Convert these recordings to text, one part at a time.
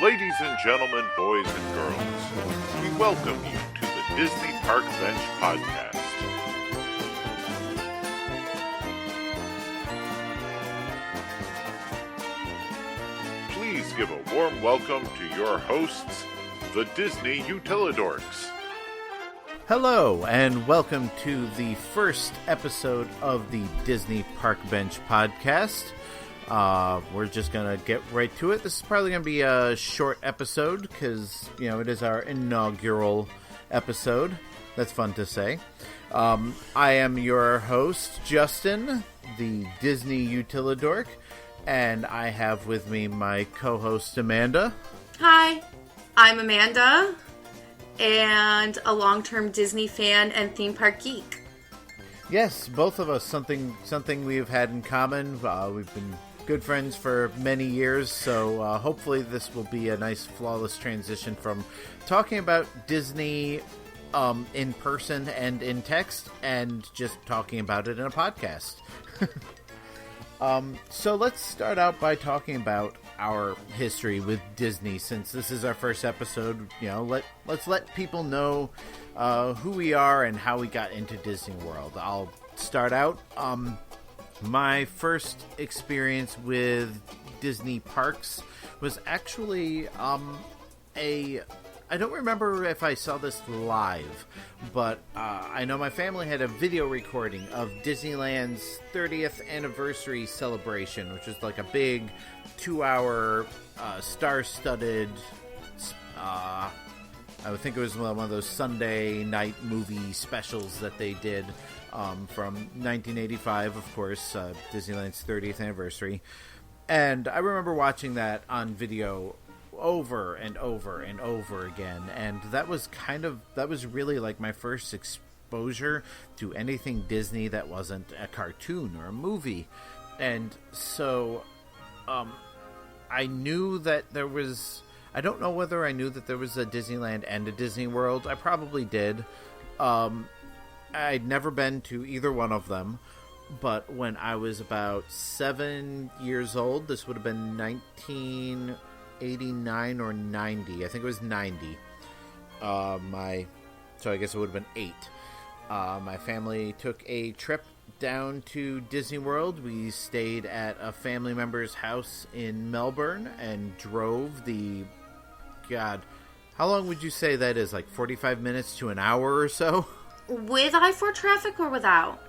Ladies and gentlemen, boys and girls, we welcome you to the Disney Park Bench Podcast. Please give a warm welcome to your hosts, the Disney Utilidorks. Hello, and welcome to the first episode of the Disney Park Bench Podcast. We're just going to get right to it. This is probably going to be a short episode because, it is our inaugural episode. That's fun to say. I am your host, Justin, the Disney Utilidork, and I have with me my co-host, Amanda. Hi, I'm Amanda, and a long-term Disney fan and theme park geek. Yes, both of us, something we've had in common. We've been good friends for many years, so hopefully this will be a nice, flawless transition from talking about Disney in person and in text, and just talking about it in a podcast. So let's start out by talking about our history with Disney, since this is our first episode. Let's let people know who we are and how we got into Disney World. I'll start out. My first experience with Disney parks was actually I don't remember if I saw this live, but I know my family had a video recording of Disneyland's 30th anniversary celebration, which was like a big 2-hour star-studded, I would think it was one of those Sunday night movie specials that they did from 1985, of course, Disneyland's 30th anniversary. And I remember watching that on video over and over and over again, and that was really like my first exposure to anything Disney that wasn't a cartoon or a movie. And so I knew that there was, I don't know whether I knew that there was a Disneyland and a Disney World. I probably did. I'd never been to either one of them, but when I was about 7 years old, this would have been 1989 or 90. I think it was 90. So I guess it would have been 8. My family took a trip down to Disney World. We stayed at a family member's house in Melbourne and drove how long would you say that is? Like 45 minutes to an hour or so? With I-4 traffic or without?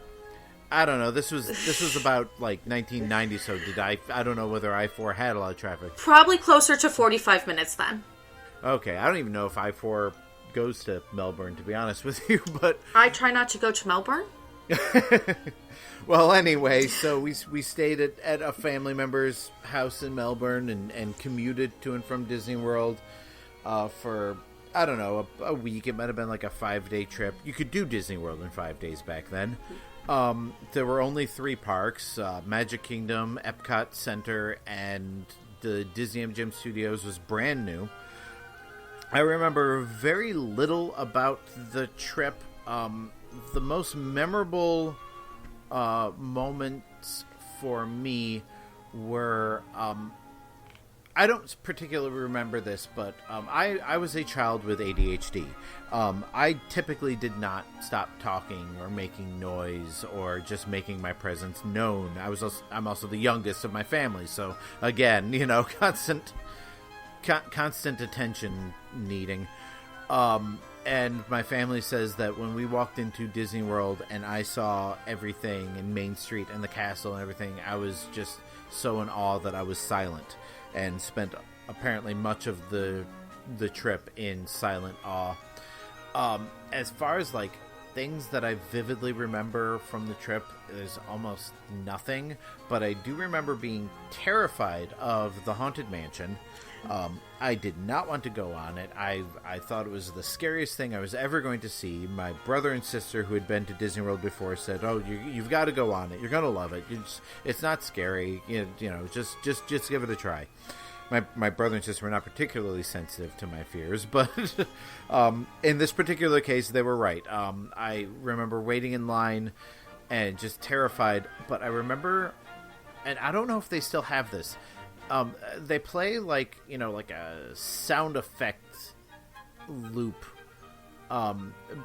I don't know. This was about like 1990, so I don't know whether I-4 had a lot of traffic. Probably closer to 45 minutes then. Okay, I don't even know if I-4 goes to Melbourne, to be honest with you, but I try not to go to Melbourne. Well, anyway, so we stayed at a family member's house in Melbourne and commuted to and from Disney World for, I don't know, a week. It might have been like a 5-day trip. You could do Disney World in 5 days back then. There were only 3 parks, Magic Kingdom, Epcot Center, and the Disney MGM Studios was brand new. I remember very little about the trip. The most memorable moments for me were, I don't particularly remember this, but I was a child with ADHD. I typically did not stop talking or making noise or just making my presence known. I'm also the youngest of my family, so again, constant attention needing. And my family says that when we walked into Disney World and I saw everything in Main Street and the castle and everything, I was just so in awe that I was silent, and spent apparently much of the trip in silent awe. As far as like things that I vividly remember from the trip, there's almost nothing, but I do remember being terrified of the Haunted Mansion. I did not want to go on it. I thought it was the scariest thing I was ever going to see. My brother and sister, who had been to Disney World before, said, "Oh, you've got to go on it. You're going to love it. It's not scary. Just give it a try." My brother and sister were not particularly sensitive to my fears, but in this particular case, they were right. I remember waiting in line and just terrified. But I remember, and I don't know if they still have this, they play like a sound effect loop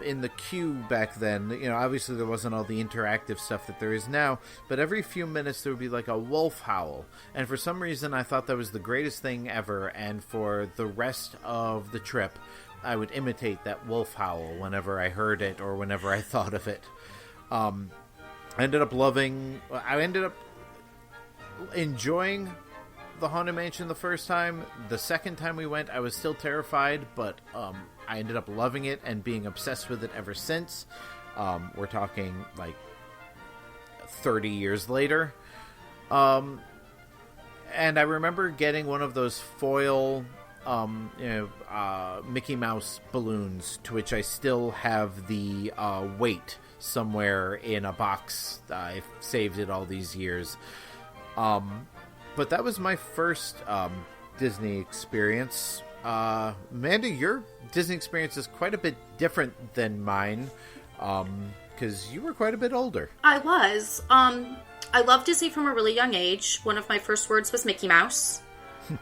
in the queue back then. Obviously there wasn't all the interactive stuff that there is now, but every few minutes there would be like a wolf howl, and for some reason I thought that was the greatest thing ever, and for the rest of the trip I would imitate that wolf howl whenever I heard it or whenever I thought of it. I ended up enjoying the Haunted Mansion the first time. The second time we went, I was still terrified, but I ended up loving it and being obsessed with it ever since. We're talking like 30 years later. And I remember getting one of those foil Mickey Mouse balloons, to which I still have the weight somewhere in a box. I've saved it all these years. But that was my first Disney experience. Amanda, your Disney experience is quite a bit different than mine, because you were quite a bit older. I was. I loved Disney from a really young age. One of my first words was Mickey Mouse.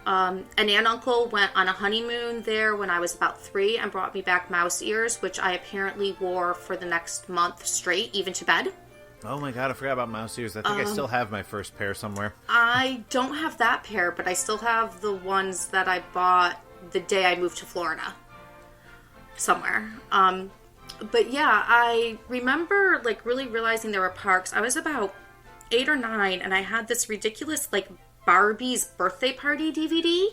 An aunt and uncle went on a honeymoon there when I was about 3 and brought me back mouse ears, which I apparently wore for the next month straight, even to bed. Oh my god, I forgot about mouse ears. I think I still have my first pair somewhere. I don't have that pair, but I still have the ones that I bought the day I moved to Florida. Somewhere. But yeah, I remember like really realizing there were parks. I was about 8 or 9, and I had this ridiculous like Barbie's birthday party DVD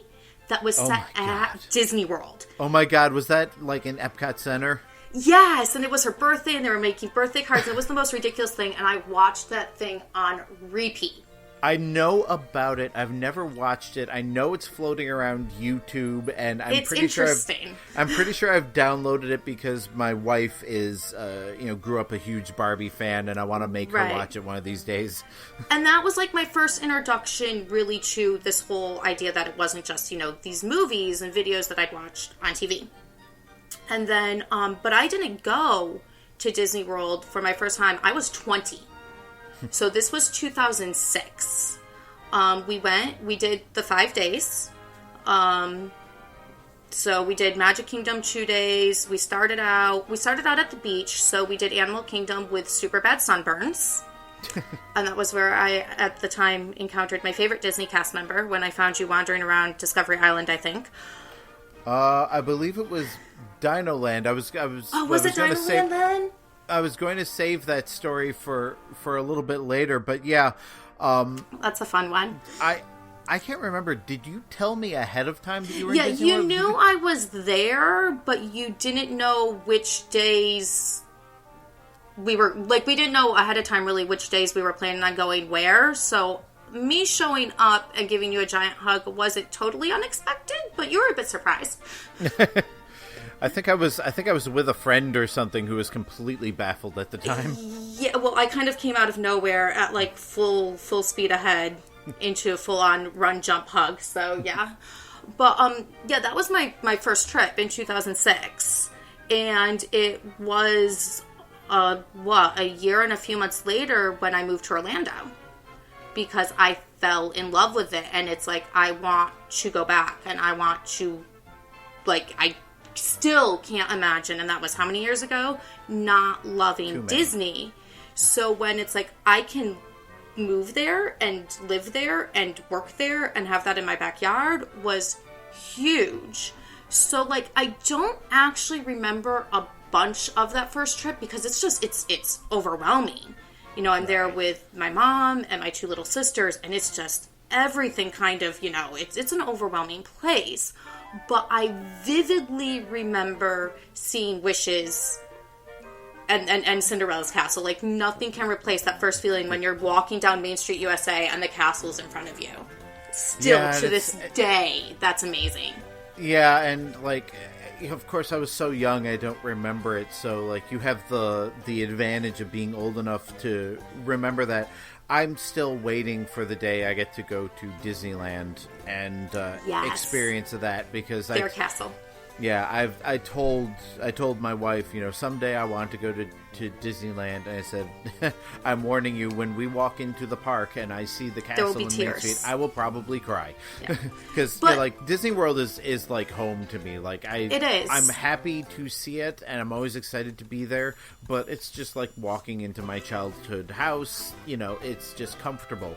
that was set at Disney World. Oh my god, was that like in Epcot Center? Yes, and it was her birthday, and they were making birthday cards. It was the most ridiculous thing, and I watched that thing on repeat. I know about it. I've never watched it. I know it's floating around YouTube, and I'm pretty sure I've downloaded it because my wife is, grew up a huge Barbie fan, and I want to make her watch it one of these days. And that was like my first introduction, really, to this whole idea that it wasn't just these movies and videos that I'd watched on TV. And then, but I didn't go to Disney World for my first time. I was 20. So this was 2006. We did the 5 days. So we did Magic Kingdom 2 days. We started out at the beach. So we did Animal Kingdom with super bad sunburns. And that was where I, at the time, encountered my favorite Disney cast member when I found you wandering around Discovery Island, I think. I believe it was Dino Land. Was it Dino Land then? I was going to save that story for a little bit later, but yeah. That's a fun one. I can't remember. Did you tell me ahead of time that you were in Disney you World? knew I was there, but you didn't know which days we were... Like, we didn't know ahead of time, really, which days we were planning on going where, so... Me showing up and giving you a giant hug wasn't totally unexpected, but you were a bit surprised. I think I was with a friend or something who was completely baffled at the time. Yeah, well, I kind of came out of nowhere at like full speed ahead into a full-on run, jump, hug. So yeah, but that was my first trip in 2006, and it was a year and a few months later when I moved to Orlando. Because I fell in love with it, and it's like, I want to go back, and I want to, like, I still can't imagine, and that was how many years ago, not loving Disney. So when it's like, I can move there, and live there, and work there, and have that in my backyard, was huge. So, like, I don't actually remember a bunch of that first trip, because it's overwhelming. I'm there with my mom and my 2 little sisters, and it's just everything kind of, it's an overwhelming place. But I vividly remember seeing Wishes and Cinderella's castle. Like, nothing can replace that first feeling when you're walking down Main Street, USA, and the castle's in front of you. Still, to this day, that's amazing. Yeah, and, like... Of course, I was so young, I don't remember it. So, like, you have the advantage of being old enough to remember that. I'm still waiting for the day I get to go to Disneyland and experience that, because their castle. Yeah, I told my wife, someday I want to go to to Disneyland, and I said, I'm warning you, when we walk into the park and I see the castle in Main Street, I will probably cry. Because like Disney World is like home to me. Like it is. I'm happy to see it, and I'm always excited to be there, but it's just like walking into my childhood house. You know, it's just comfortable.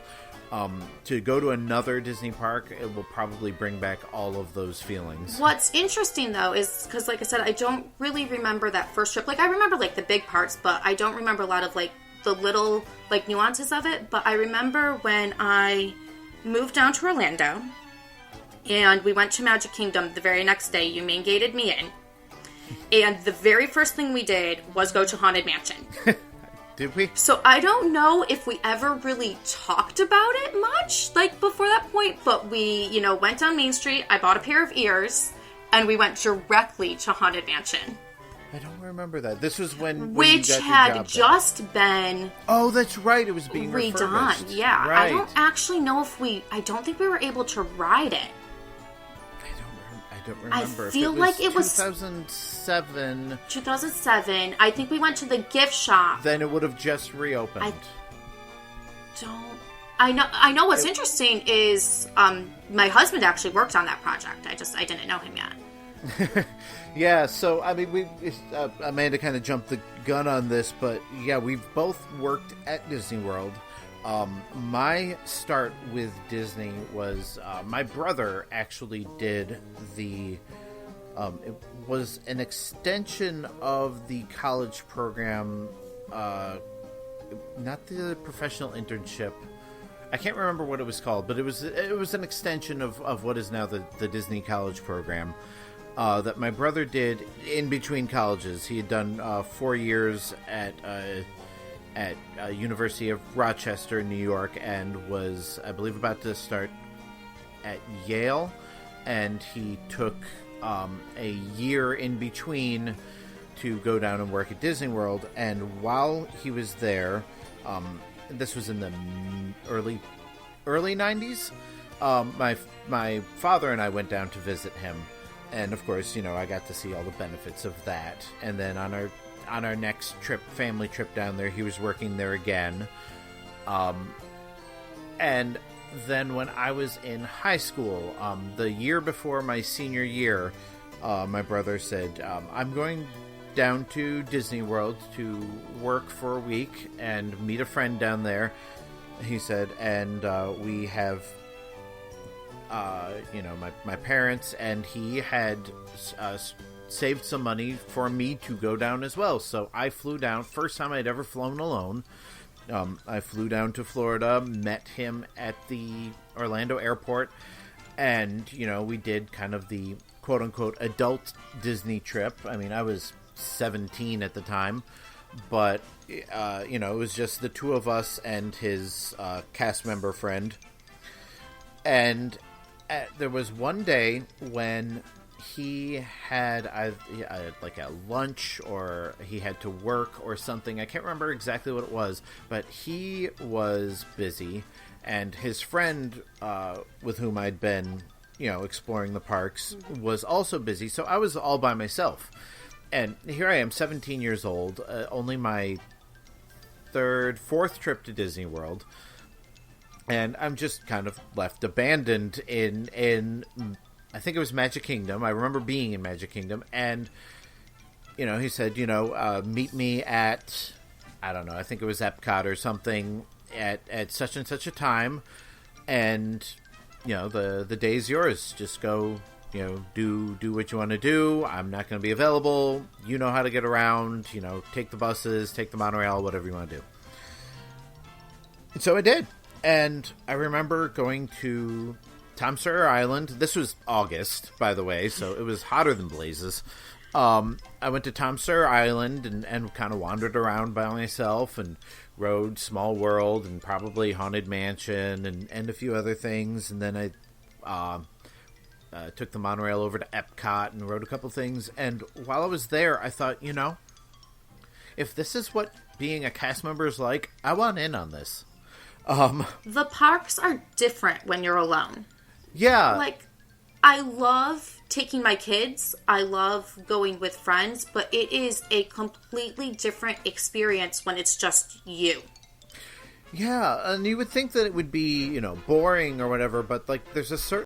To go to another Disney park, it will probably bring back all of those feelings. What's interesting, though, is because, like I said, I don't really remember that first trip. Like, I remember, like, the big parts, but I don't remember a lot of, like, the little, like, nuances of it. But I remember when I moved down to Orlando, and we went to Magic Kingdom the very next day. You main gated me in. And the very first thing we did was go to Haunted Mansion. Did we? So I don't know if we ever really talked about it much, like, before that point, but we, you know, went down Main Street, I bought a pair of ears, and we went directly to Haunted Mansion. I don't remember that. This was when Which you got had your job just been... Oh, that's right. It was being redone. refurbished. Yeah. Right. I don't actually know if I don't think we were able to ride it. I don't remember. I feel like it was 2007. 2007. I think we went to the gift shop. Then it would have just reopened. I know what's interesting is my husband actually worked on that project. I didn't know him yet. Yeah, so I mean, Amanda kind of jumped the gun on this, but yeah, we've both worked at Disney World. My start with Disney was my brother actually did the. It was an extension of the college program, not the professional internship. I can't remember what it was called, but it was an extension of what is now the Disney College program that my brother did in between colleges. He had done 4 years at University of Rochester, New York, and was, I believe, about to start at Yale, and he took a year in between to go down and work at Disney World. And while he was there, this was in the early 90s, my father and I went down to visit him, and of course, you know, I got to see all the benefits of that. And then on our next trip, family trip down there, he was working there again. And then when I was in high school, the year before my senior year, my brother said, I'm going down to Disney World to work for a week and meet a friend down there. He said, and we have, my parents, and he had saved some money for me to go down as well. So I flew down. First time I'd ever flown alone. I flew down to Florida, met him at the Orlando airport, and, you know, we did kind of the quote-unquote adult Disney trip. I mean, I was 17 at the time, but, you know, it was just the two of us and his cast member friend. And there was one day when he had like a lunch, or he had to work or something. I can't remember exactly what it was, but he was busy, and his friend with whom I'd been, you know, exploring the parks was also busy. So I was all by myself, and here I am, 17 years old, only my fourth trip to Disney World, and I'm just kind of left abandoned in I think it was Magic Kingdom. I remember being in Magic Kingdom, and, you know, he said, you know, meet me at, I don't know, I think it was Epcot or something at such and such a time, and, you know, the day's yours. Just go, you know, do what you want to do. I'm not going to be available. You know how to get around. You know, take the buses, take the monorail, whatever you want to do. And so I did, and I remember going to Tom Sawyer Island. This was August, by the way, so it was hotter than blazes. I went to Tom Sawyer Island and kind of wandered around by myself and rode Small World and probably Haunted Mansion and a few other things. And then I took the monorail over to Epcot and rode a couple things. And while I was there, I thought, you know, if this is what being a cast member is like, I want in on this. The parks are different when you're alone. Yeah. Like, I love taking my kids. I love going with friends, but it is a completely different experience when it's just you. Yeah, and you would think that it would be, boring or whatever, but, like, there's a certain